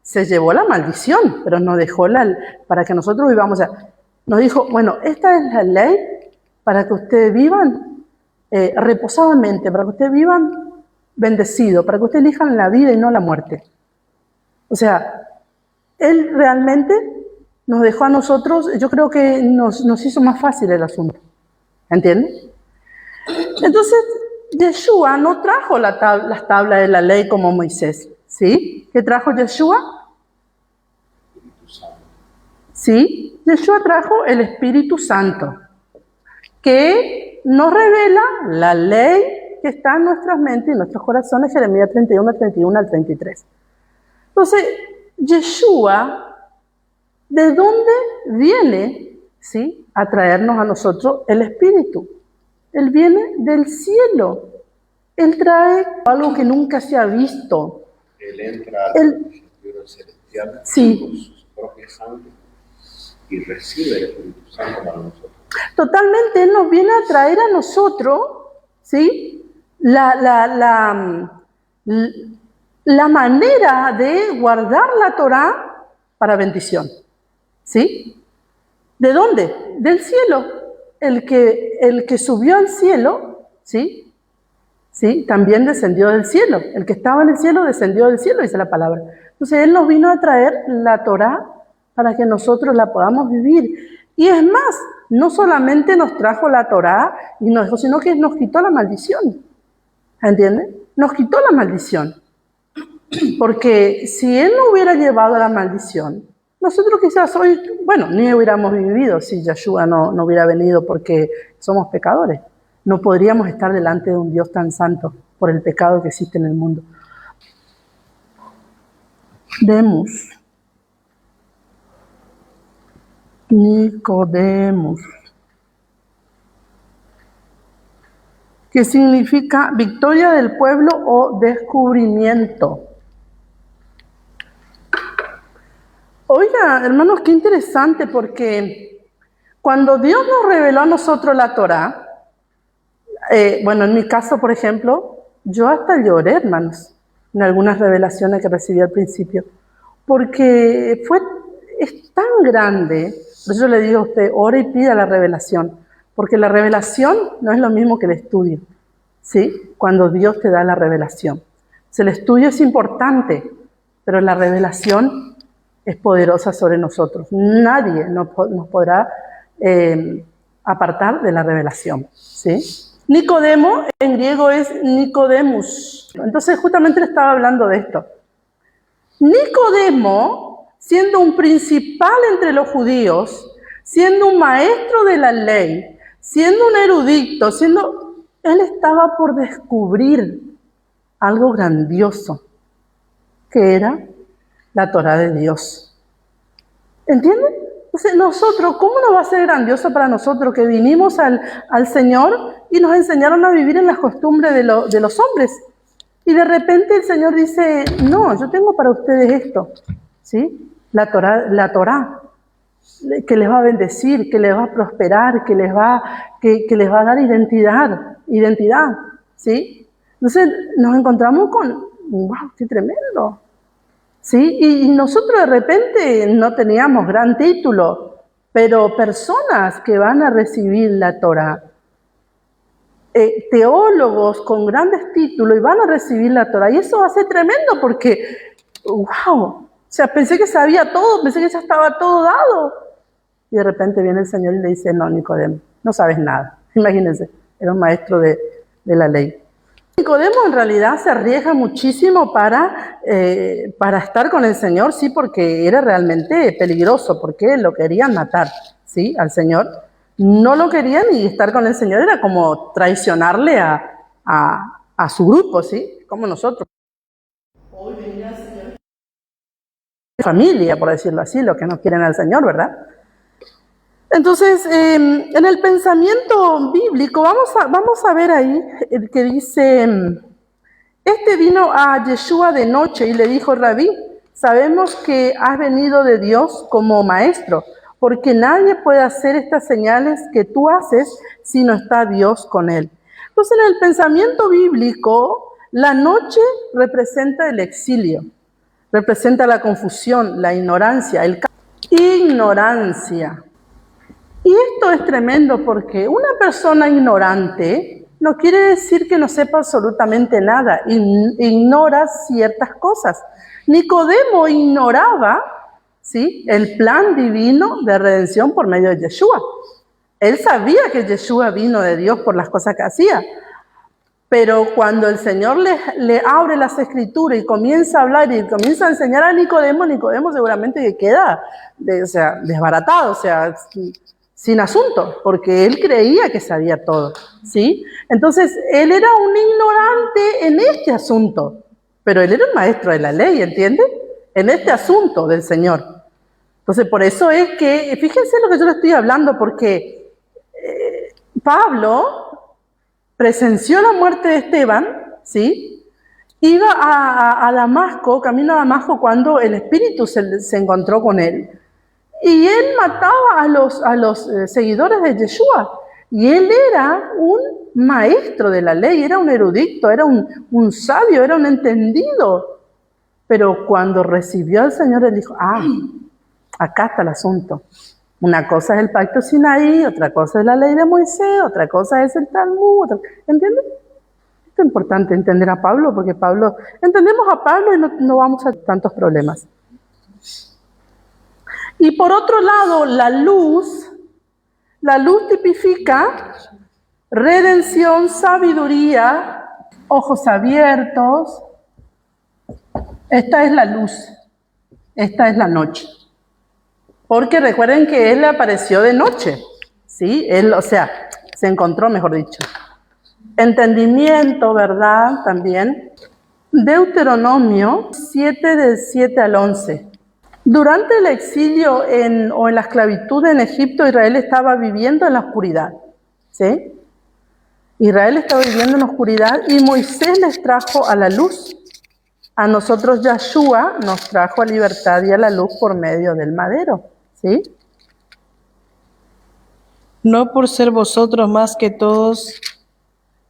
se llevó la maldición, pero nos dejó para que nosotros vivamos. Nos dijo, bueno, esta es la ley para que ustedes vivan reposadamente, para que ustedes vivan bendecidos, para que ustedes elijan la vida y no la muerte. O sea, Él realmente nos dejó a nosotros, yo creo que nos hizo más fácil el asunto. ¿Entienden? Entonces, Yeshua no trajo las tablas de la ley como Moisés, ¿sí? ¿Qué trajo Yeshua? Sí, Yeshua trajo el Espíritu Santo, que nos revela la ley que está en nuestras mentes y en nuestros corazones, Jeremías 31, 31 al 33. Entonces, Yeshua, ¿de dónde viene, sí, a traernos a nosotros el Espíritu? Él viene del cielo. Él trae algo que nunca se ha visto. Él entra al cielo celestial Sí. con sus propias sangre y recibe el Espíritu Santo para nosotros. Totalmente, Él nos viene a traer a nosotros, ¿sí? La manera de guardar la Torá para bendición, ¿sí? ¿De dónde? Del cielo. El que subió al cielo, ¿sí? ¿Sí? También descendió del cielo. El que estaba en el cielo descendió del cielo, dice la palabra. Entonces Él nos vino a traer la Torá para que nosotros la podamos vivir. Y es más, no solamente nos trajo la Torá, sino que nos quitó la maldición. ¿Entienden? Nos quitó la maldición. Porque si Él no hubiera llevado la maldición, nosotros quizás hoy, bueno, ni hubiéramos vivido si Yeshua no hubiera venido, porque somos pecadores. No podríamos estar delante de un Dios tan santo por el pecado que existe en el mundo. Nicodemus. ¿Qué significa victoria del pueblo o descubrimiento? Oiga, hermanos, qué interesante, porque cuando Dios nos reveló a nosotros la Torá, bueno, en mi caso, por ejemplo, yo hasta lloré, hermanos, en algunas revelaciones que recibí al principio, porque es tan grande. Por eso le digo a usted, ore y pida la revelación, porque la revelación no es lo mismo que el estudio, ¿sí? Cuando Dios te da la revelación. El estudio es importante, pero la revelación es poderosa sobre nosotros. Nadie nos podrá apartar de la revelación, ¿sí? Nicodemo en griego es Nicodemus. Entonces justamente le estaba hablando de esto. Nicodemo, siendo un principal entre los judíos, siendo un maestro de la ley, siendo un erudito, él estaba por descubrir algo grandioso, que era la Torá de Dios. ¿Entienden? Entonces nosotros, ¿cómo no va a ser grandioso para nosotros que vinimos al Señor y nos enseñaron a vivir en las costumbres de los hombres? Y de repente el Señor dice, no, yo tengo para ustedes esto, ¿sí? La Torá, que les va a bendecir, que les va a prosperar, que les va a dar identidad, ¿sí? Entonces nos encontramos con, wow, qué tremendo, ¿sí? Y nosotros de repente no teníamos gran título, pero personas que van a recibir la Torá, teólogos con grandes títulos y van a recibir la Torá, y eso va a ser tremendo porque, wow, o sea, pensé que sabía todo, pensé que ya estaba todo dado, y de repente viene el Señor y le dice, no, Nicodemo, no sabes nada. Imagínense, era un maestro de la ley. Nicodemo en realidad se arriesga muchísimo para estar con el Señor, sí, porque era realmente peligroso, porque lo querían matar, sí, al Señor. No lo querían, y estar con el Señor era como traicionarle a su grupo, sí, como nosotros. Hoy venía el Señor. Familia, por decirlo así, los que no quieren al Señor, ¿verdad? Entonces, en el pensamiento bíblico, vamos a ver ahí que dice, este vino a Yeshua de noche y le dijo, Rabí, sabemos que has venido de Dios como maestro, porque nadie puede hacer estas señales que tú haces si no está Dios con él. Entonces, en el pensamiento bíblico, la noche representa el exilio, representa la confusión, la ignorancia, ignorancia. Y esto es tremendo porque una persona ignorante no quiere decir que no sepa absolutamente nada, ignora ciertas cosas. Nicodemo ignoraba, ¿sí? El plan divino de redención por medio de Yeshua. Él sabía que Yeshua vino de Dios por las cosas que hacía. Pero cuando el Señor le abre las escrituras y comienza a hablar y comienza a enseñar a Nicodemo, Nicodemo seguramente que queda desbaratado, sin asunto, porque él creía que sabía todo, ¿sí? Entonces, él era un ignorante en este asunto, pero él era un maestro de la ley, ¿entiende? En este asunto del Señor. Entonces, por eso es que, fíjense lo que yo le estoy hablando, porque Pablo presenció la muerte de Esteban, ¿sí? Iba a Damasco, camino a Damasco, cuando el Espíritu se encontró con él. Y él mataba a los seguidores de Yeshua. Y él era un maestro de la ley, era un erudito, era un sabio, era un entendido. Pero cuando recibió al Señor, él dijo, acá está el asunto. Una cosa es el pacto Sinaí, otra cosa es la ley de Moisés, otra cosa es el Talmud. ¿Entienden? Esto es importante entender a Pablo, porque entendemos a Pablo y no vamos a tantos problemas. Y por otro lado, la luz tipifica redención, sabiduría, ojos abiertos. Esta es la luz, esta es la noche. Porque recuerden que él apareció de noche, ¿sí? Se encontró, mejor dicho. Entendimiento, ¿verdad? También. Deuteronomio 7, del 7 al 11. Durante el exilio o en la esclavitud en Egipto, Israel estaba viviendo en la oscuridad, ¿sí? Israel estaba viviendo en la oscuridad y Moisés les trajo a la luz. A nosotros Yeshua nos trajo a libertad y a la luz por medio del madero, ¿sí? No por ser vosotros más que todos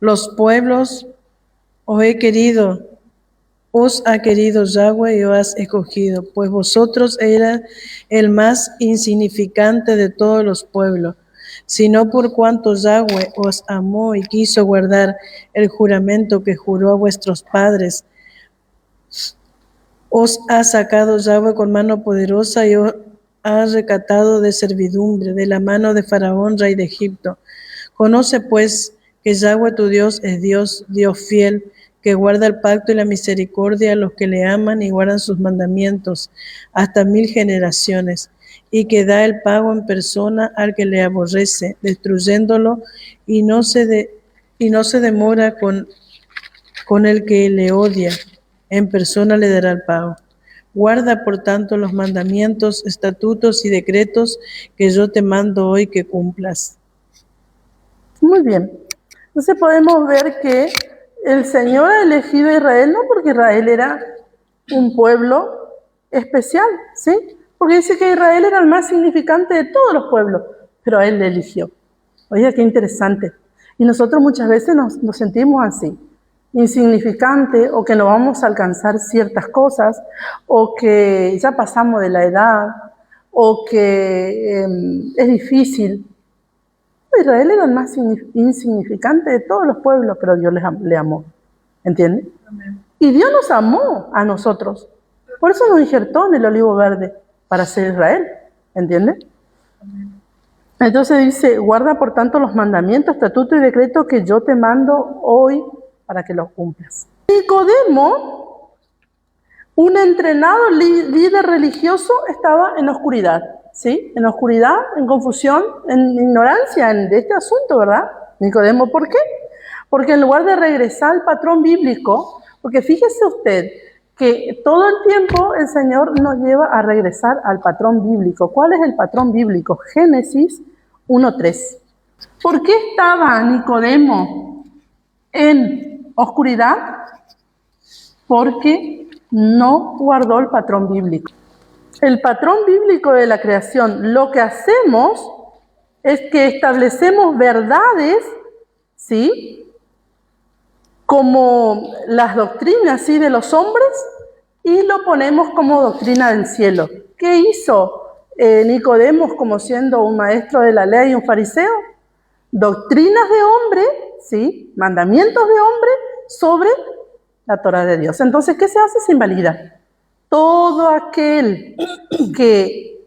los pueblos os ha querido Yahweh y os has escogido, pues vosotros eras el más insignificante de todos los pueblos, sino por cuanto Yahweh os amó y quiso guardar el juramento que juró a vuestros padres. Os ha sacado Yahweh con mano poderosa y os ha rescatado de servidumbre, de la mano de Faraón, rey de Egipto. Conoce pues que Yahweh tu Dios es Dios fiel, que guarda el pacto y la misericordia a los que le aman y guardan sus mandamientos hasta 1000 generaciones, y que da el pago en persona al que le aborrece, destruyéndolo, y no se demora con el que le odia, en persona le dará el pago. Guarda, por tanto, los mandamientos, estatutos y decretos que yo te mando hoy que cumplas. Muy bien. Entonces podemos ver que el Señor ha elegido a Israel no porque Israel era un pueblo especial, ¿sí? Porque dice que Israel era el más significante de todos los pueblos, pero a Él le eligió. Oiga, qué interesante. Y nosotros muchas veces nos sentimos así, insignificante, o que no vamos a alcanzar ciertas cosas, o que ya pasamos de la edad, o que es difícil. Israel era el más insignificante de todos los pueblos, pero Dios le amó. ¿Entiende? Y Dios nos amó a nosotros. Por eso nos injertó en el olivo verde, para ser Israel. ¿Entiende? Entonces dice, guarda por tanto los mandamientos, estatutos y decretos que yo te mando hoy para que los cumplas. Nicodemo, un entrenado líder religioso, estaba en oscuridad. ¿Sí? En oscuridad, en confusión, en ignorancia de este asunto, ¿verdad? Nicodemo, ¿por qué? Porque en lugar de regresar al patrón bíblico, porque fíjese usted que todo el tiempo el Señor nos lleva a regresar al patrón bíblico. ¿Cuál es el patrón bíblico? Génesis 1:3. ¿Por qué estaba Nicodemo en oscuridad? Porque no guardó el patrón bíblico. El patrón bíblico de la creación, lo que hacemos es que establecemos verdades, ¿sí? Como las doctrinas, ¿sí? De los hombres, y lo ponemos como doctrina del cielo. ¿Qué hizo Nicodemo como siendo un maestro de la ley y un fariseo? Doctrinas de hombre, ¿sí? Mandamientos de hombre sobre la Torá de Dios. Entonces, ¿qué se hace? Se invalida. todo aquel que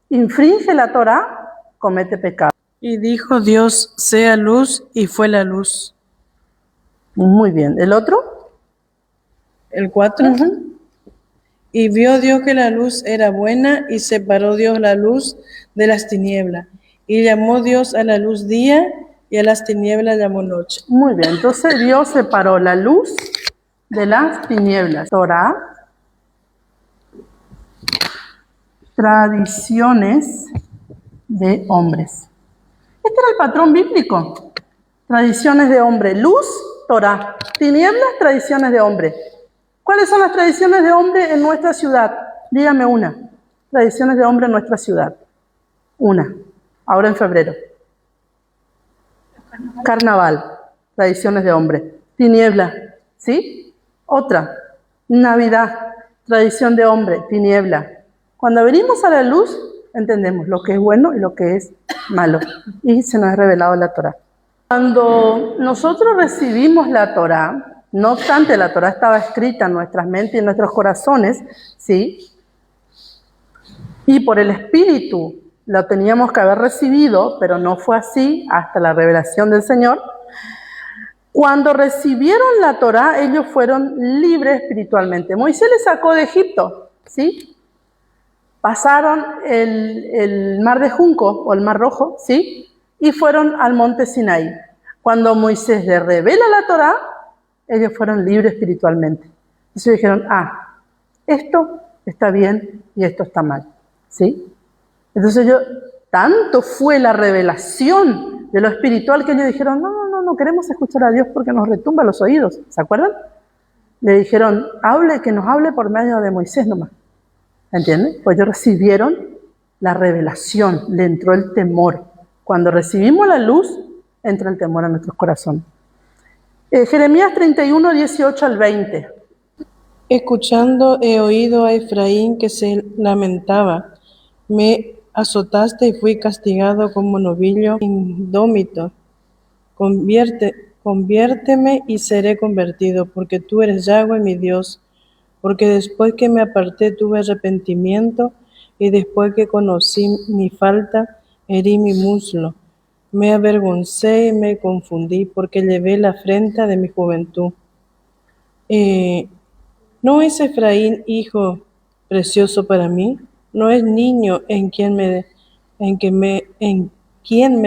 infringe la Torá comete pecado. Y dijo Dios, sea luz, y fue la luz. Muy bien. ¿El otro? El 4. Y vio Dios que la luz era buena, y separó Dios la luz de las tinieblas. Y llamó Dios a la luz día, y a las tinieblas llamó noche. Muy bien. Entonces Dios separó la luz de las tinieblas. Torá, tradiciones de hombres. Este era el patrón bíblico. Tradiciones de hombre. Luz, Torá. Tinieblas, tradiciones de hombre. ¿Cuáles son las tradiciones de hombre en nuestra ciudad? Dígame una. Tradiciones de hombre en nuestra ciudad. Una. Ahora en febrero. Carnaval. Tradiciones de hombre. Tiniebla. ¿Sí? Otra. Navidad. Tradición de hombre. Tiniebla. Cuando venimos a la luz, entendemos lo que es bueno y lo que es malo. Y se nos ha revelado la Torá. Cuando nosotros recibimos la Torá, no obstante la Torá estaba escrita en nuestras mentes y en nuestros corazones, ¿sí? Y por el Espíritu lo teníamos que haber recibido, pero no fue así hasta la revelación del Señor. Cuando recibieron la Torá, ellos fueron libres espiritualmente. Moisés les sacó de Egipto, ¿sí? Pasaron el mar de Junco o el mar Rojo, ¿sí? Y fueron al monte Sinaí. Cuando Moisés les revela la Torá, ellos fueron libres espiritualmente. Entonces dijeron, esto está bien y esto está mal, ¿sí? Entonces tanto fue la revelación de lo espiritual que ellos dijeron, no queremos escuchar a Dios porque nos retumba los oídos, ¿se acuerdan? Le dijeron, que nos hable por medio de Moisés nomás. ¿Entienden? Pues ellos recibieron la revelación, le entró el temor. Cuando recibimos la luz, entra el temor a nuestros corazones. Jeremías 31, 18 al 20. Escuchando he oído a Efraín que se lamentaba. Me azotaste y fui castigado como novillo indómito. Conviérteme y seré convertido, porque tú eres Yahweh mi Dios. Porque después que me aparté tuve arrepentimiento, y después que conocí mi falta, herí mi muslo. Me avergoncé y me confundí, porque llevé la afrenta de mi juventud. ¿No es Efraín hijo precioso para mí? ¿No es niño en quien me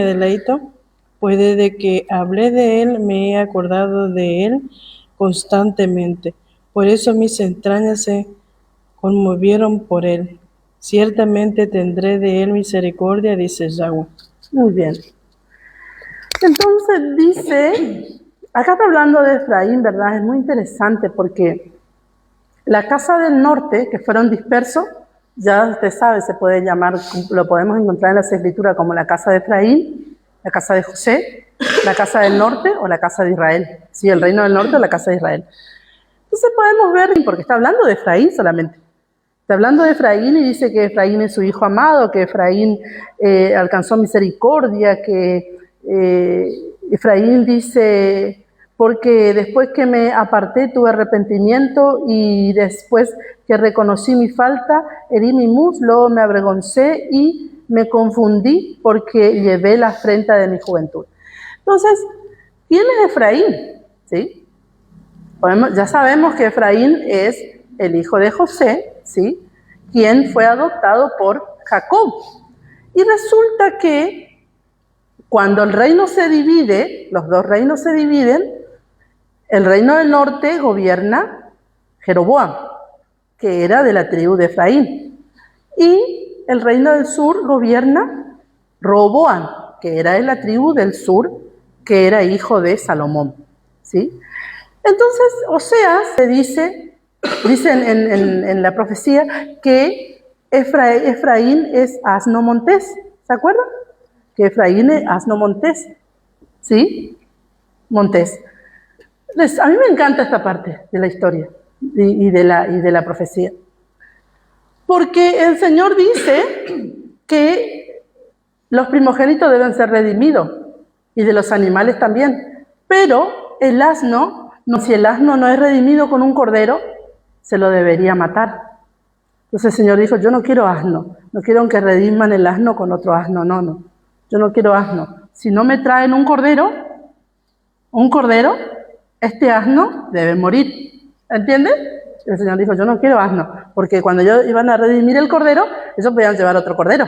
deleito? Pues desde que hablé de él me he acordado de él constantemente. Por eso mis entrañas se conmovieron por él. Ciertamente tendré de él misericordia, dice Yahweh. Muy bien. Entonces dice, acá está hablando de Efraín, ¿verdad? Es muy interesante porque la casa del norte, que fueron dispersos, ya usted sabe, se puede llamar, lo podemos encontrar en las escrituras como la casa de Efraín, la casa de José, la casa del norte o la casa de Israel. Sí, el reino del norte o la casa de Israel. Entonces podemos ver, porque está hablando de Efraín solamente. Está hablando de Efraín y dice que Efraín es su hijo amado, que Efraín alcanzó misericordia, que Efraín dice, porque después que me aparté tuve arrepentimiento y después que reconocí mi falta, herí mi muslo, me avergoncé y me confundí porque llevé la afrenta de mi juventud. Entonces, ¿quién es Efraín? ¿Sí? Ya sabemos que Efraín es el hijo de José, ¿sí? Quien fue adoptado por Jacob. Y resulta que cuando el reino se divide, los dos reinos se dividen, el reino del norte gobierna Jeroboam, que era de la tribu de Efraín. Y el reino del sur gobierna Roboam, que era de la tribu del sur, que era hijo de Salomón, ¿sí? Entonces, Oseas se dice en la profecía que Efraín es asno montés, ¿se acuerdan? Que Efraín es asno montés, ¿sí? Montés. A mí me encanta esta parte de la historia y de la profecía. Porque el Señor dice que los primogénitos deben ser redimidos y de los animales también. Pero el asno, si el asno no es redimido con un cordero, se lo debería matar. Entonces el Señor dijo, yo no quiero asno, no quiero que rediman el asno con otro asno, no, yo no quiero asno. Si no me traen un cordero, este asno debe morir, ¿entiendes? El Señor dijo, yo no quiero asno, porque cuando ellos iban a redimir el cordero, ellos podían llevar otro cordero,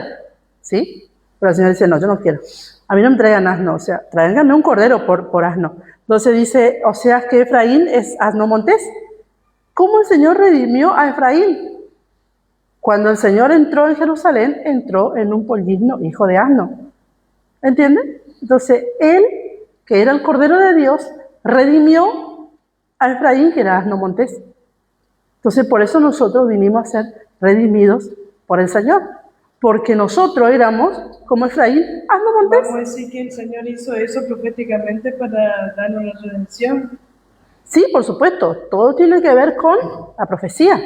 ¿sí? Pero el Señor dice, no, yo no quiero. A mí no me traigan asno, o sea, tráiganme un cordero por asno. Entonces dice, o sea, que Efraín es asno montés. ¿Cómo el Señor redimió a Efraín? Cuando el Señor entró en Jerusalén, entró en un pollino hijo de asno. ¿Entienden? Entonces, Él, que era el Cordero de Dios, redimió a Efraín, que era asno montés. Entonces, por eso nosotros vinimos a ser redimidos por el Señor. Porque nosotros éramos, como Efraín, asno montés. Vamos a decir que el Señor hizo eso proféticamente para darnos la redención. Sí, por supuesto. Todo tiene que ver con la profecía.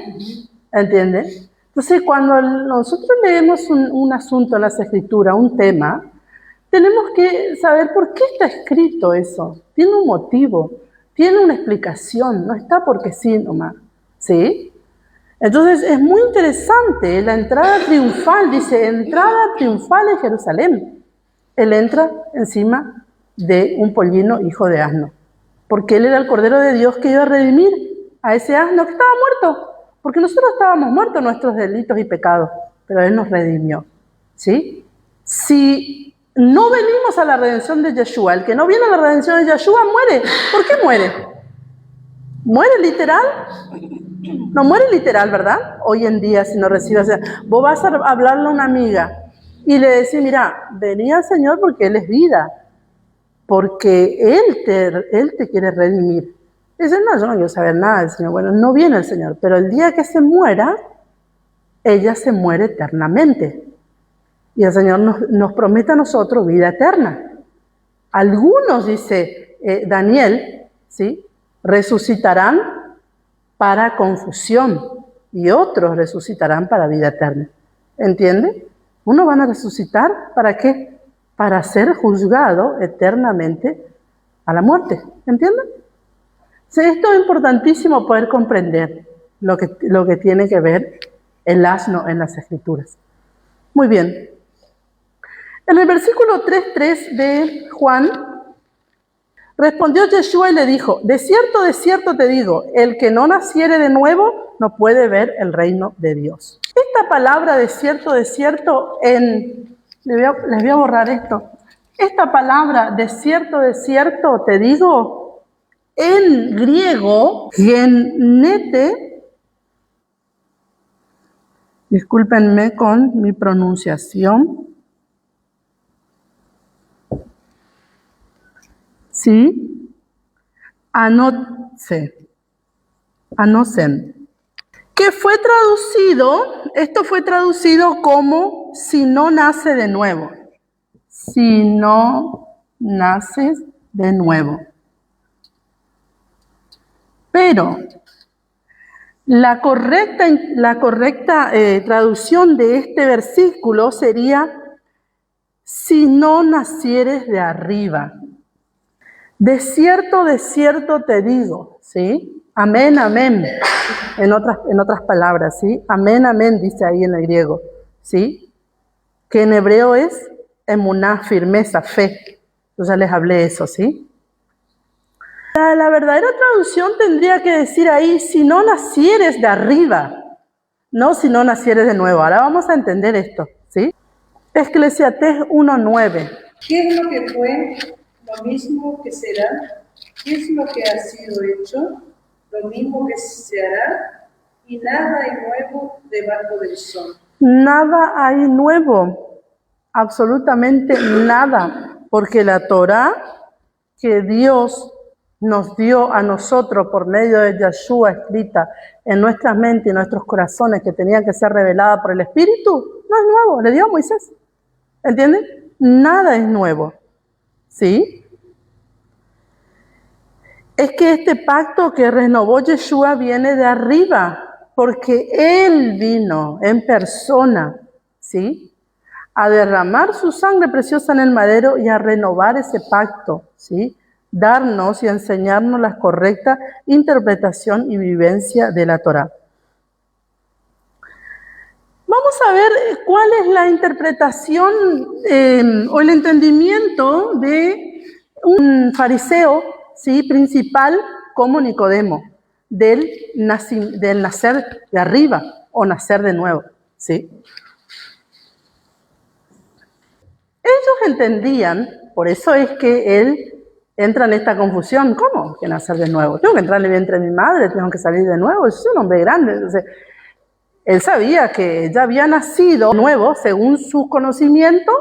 ¿Entienden? Entonces, cuando nosotros leemos un asunto en las Escrituras, un tema, tenemos que saber por qué está escrito eso. Tiene un motivo, tiene una explicación, no está porque sí nomás. ¿Sí? Entonces, es muy interesante la entrada triunfal, dice, entrada triunfal en Jerusalén. Él entra encima de un pollino hijo de asno, porque él era el Cordero de Dios que iba a redimir a ese asno que estaba muerto. Porque nosotros estábamos muertos en nuestros delitos y pecados, pero Él nos redimió, ¿sí? Si no venimos a la redención de Yeshua, el que no viene a la redención de Yeshua muere. ¿Por qué muere? ¿Muere literal? No muere literal, ¿verdad? Hoy en día, si no recibes, vos vas a hablarle a una amiga y le decís, mira, vení al Señor porque Él es vida, porque Él te quiere redimir. Dice, no, yo no quiero saber nada del Señor. Bueno, no viene el Señor, pero el día que se muera, ella se muere eternamente. Y el Señor nos promete a nosotros vida eterna. Algunos, dice Daniel, ¿sí?, resucitarán para confusión y otros resucitarán para vida eterna. ¿Entiende? Unos van a resucitar, ¿para qué? Para ser juzgado eternamente a la muerte. ¿Entienden? Esto es importantísimo poder comprender lo que tiene que ver el asno en las Escrituras. Muy bien. En el versículo 3:3 de Juan, respondió Yeshua y le dijo, de cierto te digo, el que no naciere de nuevo no puede ver el reino de Dios. Esta palabra de cierto, les voy a borrar esto. Esta palabra de cierto te digo, en griego, genete, discúlpenme con mi pronunciación, ¿sí? Anocen, que esto fue traducido como si no nace de nuevo, si no naces de nuevo. Pero la correcta traducción de este versículo sería, si no nacieres de arriba. De cierto te digo, ¿sí? Amén, amén. En otras palabras, ¿sí? Amén, amén, dice ahí en el griego, ¿sí? Que en hebreo es emuná, firmeza, fe. Yo ya les hablé eso, ¿sí? La verdadera traducción tendría que decir ahí, si no nacieres de arriba, no si no nacieres de nuevo. Ahora vamos a entender esto, ¿sí? Eclesiastés 1:9. ¿Qué es lo que fue? Lo mismo que será. ¿Qué es lo que ha sido hecho? Lo mismo que se hará. Y nada hay nuevo debajo del sol. Nada hay nuevo, absolutamente nada, porque la Torá que Dios nos dio a nosotros por medio de Yeshua escrita en nuestras mentes y nuestros corazones, que tenía que ser revelada por el Espíritu, no es nuevo, le dio a Moisés. ¿Entienden? Nada es nuevo. ¿Sí? Es que este pacto que renovó Yeshua viene de arriba, porque Él vino en persona, ¿sí?, a derramar su sangre preciosa en el madero y a renovar ese pacto, ¿sí?, darnos y enseñarnos la correcta interpretación y vivencia de la Torá. a ver cuál es la interpretación o el entendimiento de un fariseo, ¿sí?, principal como Nicodemo, del nacer de arriba o nacer de nuevo, ¿sí? Ellos entendían, por eso es que él entra en esta confusión. ¿Cómo que nacer de nuevo? Tengo que entrar en el vientre de mi madre, tengo que salir de nuevo. Es un hombre grande. Entonces, él sabía que ya había nacido nuevo, según su conocimiento,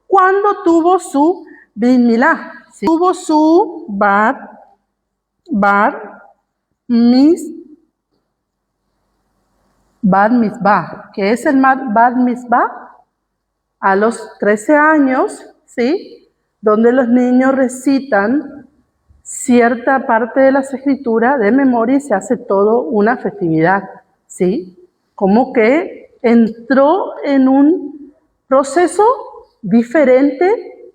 cuando tuvo su Brit Milá, ¿sí? Tuvo su bar mitzvah. ¿Qué es el bar mitzvah? A los 13 años, ¿sí?, donde los niños recitan cierta parte de las escrituras de memoria y se hace todo una festividad, ¿sí? Como que entró en un proceso diferente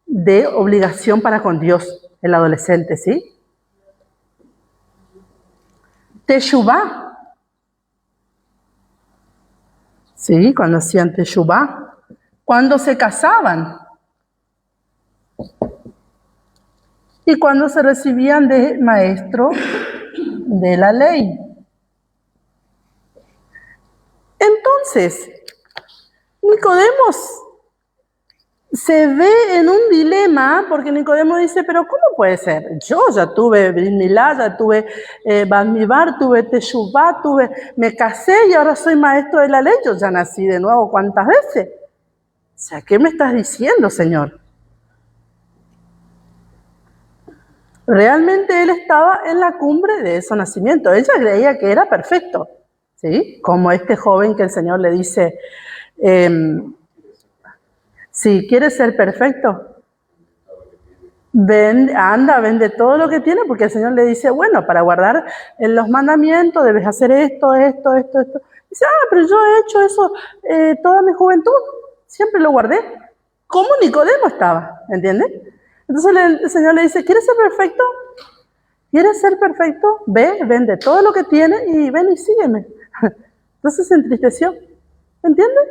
de obligación para con Dios, el adolescente, ¿sí? Teshuvá, ¿sí?, cuando hacían Teshuvá. Cuando se casaban y cuando se recibían de maestro de la ley. Entonces, Nicodemo se ve en un dilema, porque Nicodemo dice, pero ¿cómo puede ser? Yo ya tuve Brit Milá, ya tuve Bat Mibar, tuve Teshuvá, me casé y ahora soy maestro de la ley. Yo ya nací de nuevo, ¿cuántas veces? O sea, ¿qué me estás diciendo, Señor? Realmente él estaba en la cumbre de ese nacimiento. Ella creía que era perfecto, ¿sí? Como este joven que el Señor le dice, si quieres ser perfecto, vende todo lo que tienes, porque el Señor le dice, bueno, para guardar los mandamientos debes hacer esto. Dice, pero yo he hecho eso toda mi juventud. Siempre lo guardé. ¿Cómo Nicodemo estaba? ¿Entiendes? Entonces el Señor le dice, ¿quieres ser perfecto? ¿Quieres ser perfecto? Ve, vende todo lo que tienes y ven y sígueme. Entonces se entristeció. ¿Entiendes?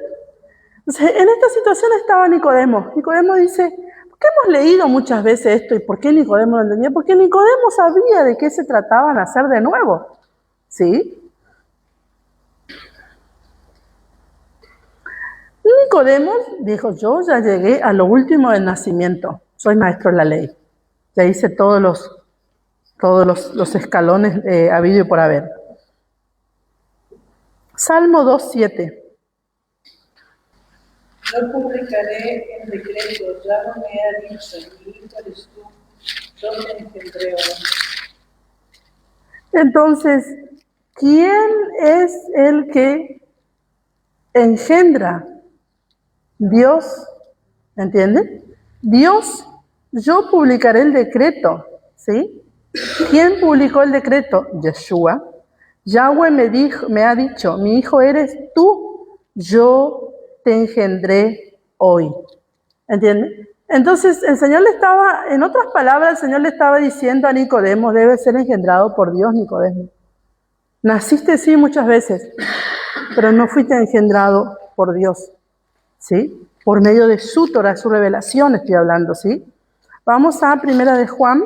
Entonces, en esta situación estaba Nicodemo. Nicodemo dice, ¿por qué hemos leído muchas veces esto? ¿Y por qué Nicodemo lo entendía? Porque Nicodemo sabía de qué se trataba nacer de nuevo. ¿Sí? Nicodemo dijo, yo ya llegué a lo último del nacimiento, soy maestro de la ley. Ya hice todos los escalones habido y por haber. Salmo 2:7. No publicaré el decreto, ya no me ha dicho, mi hijo eres tú, yo te engendré hoy. Entonces, ¿quién es el que engendra? Dios, ¿entienden? Dios, yo publicaré el decreto, ¿sí? ¿Quién publicó el decreto? Yeshua. Yahweh me ha dicho, mi hijo eres tú, yo te engendré hoy. ¿Entienden? Entonces, el Señor en otras palabras, el Señor le estaba diciendo a Nicodemo, debe ser engendrado por Dios, Nicodemo. Naciste, sí, muchas veces, pero no fuiste engendrado por Dios. ¿Sí? Por medio de su Torah, su revelación estoy hablando, ¿sí? Vamos a 1 de Juan.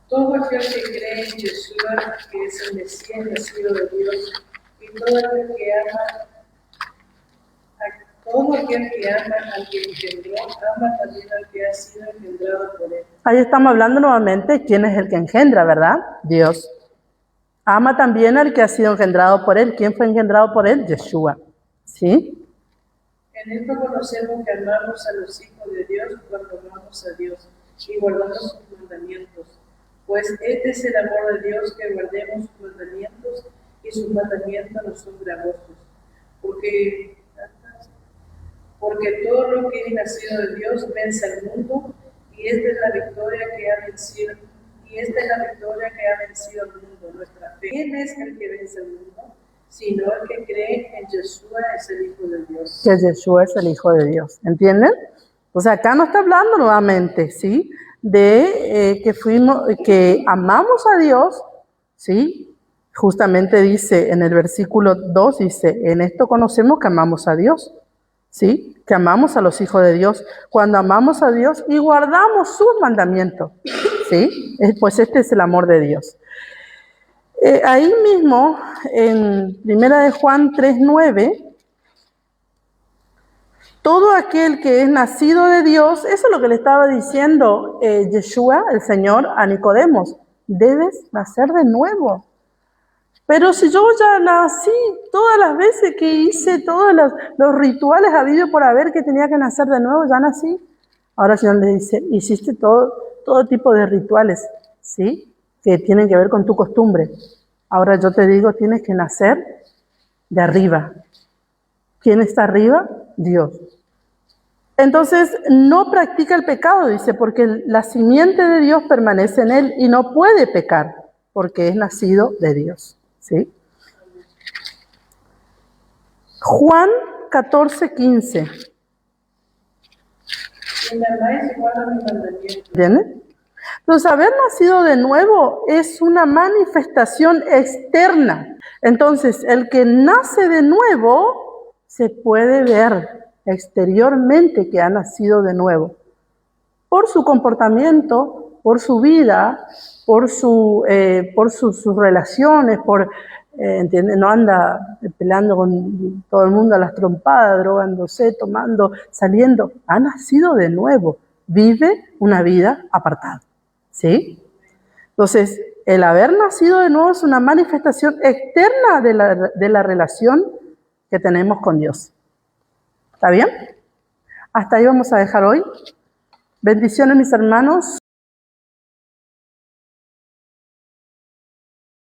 Todo aquel que cree en Yeshua, que es el Mesías nacido de Dios, y todo aquel que ama al que engendró, ama también al que ha sido engendrado por él. Ahí estamos hablando nuevamente, ¿quién es el que engendra, verdad? Dios. Ama también al que ha sido engendrado por él. ¿Quién fue engendrado por él? Yeshua. ¿Sí? En esto conocemos que amamos a los hijos de Dios cuando amamos a Dios y guardamos sus mandamientos. Pues este es el amor de Dios, que guardemos sus mandamientos, y sus mandamientos no son gravosos. Porque todo lo que es nacido de Dios vence al mundo, y esta es la victoria que ha vencido al mundo, nuestra fe. ¿Quién es el que vence al mundo? Sino el que cree en Yeshua es el Hijo de Dios. Que Yeshua es el Hijo de Dios. ¿Entienden? O sea, acá no está hablando nuevamente, ¿sí? De que amamos a Dios, ¿sí? Justamente dice en el versículo 2, dice, en esto conocemos que amamos a Dios, ¿sí? Que amamos a los hijos de Dios, cuando amamos a Dios y guardamos sus mandamientos, ¿sí? Pues este es el amor de Dios. Ahí mismo, en 1 de Juan 3:9, todo aquel que es nacido de Dios, eso es lo que le estaba diciendo Yeshua, el Señor, a Nicodemos, debes nacer de nuevo. Pero si yo ya nací todas las veces que hice todos los rituales habidos por haber que tenía que nacer de nuevo, ya nací. Ahora el Señor le dice, hiciste todo tipo de rituales, ¿sí? Que tienen que ver con tu costumbre. Ahora yo te digo, tienes que nacer de arriba. ¿Quién está arriba? Dios. Entonces, no practica el pecado, dice, porque la simiente de Dios permanece en él y no puede pecar, porque es nacido de Dios. ¿Sí? Juan 14:15. ¿Entienden? Entonces, haber nacido de nuevo es una manifestación externa. Entonces, el que nace de nuevo se puede ver exteriormente que ha nacido de nuevo. Por su comportamiento, por su vida, por sus relaciones, ¿entiende? No anda peleando con todo el mundo a las trompadas, drogándose, tomando, saliendo. Ha nacido de nuevo. Vive una vida apartada. ¿Sí? Entonces, el haber nacido de nuevo es una manifestación externa de la relación que tenemos con Dios. ¿Está bien? Hasta ahí vamos a dejar hoy. Bendiciones, mis hermanos.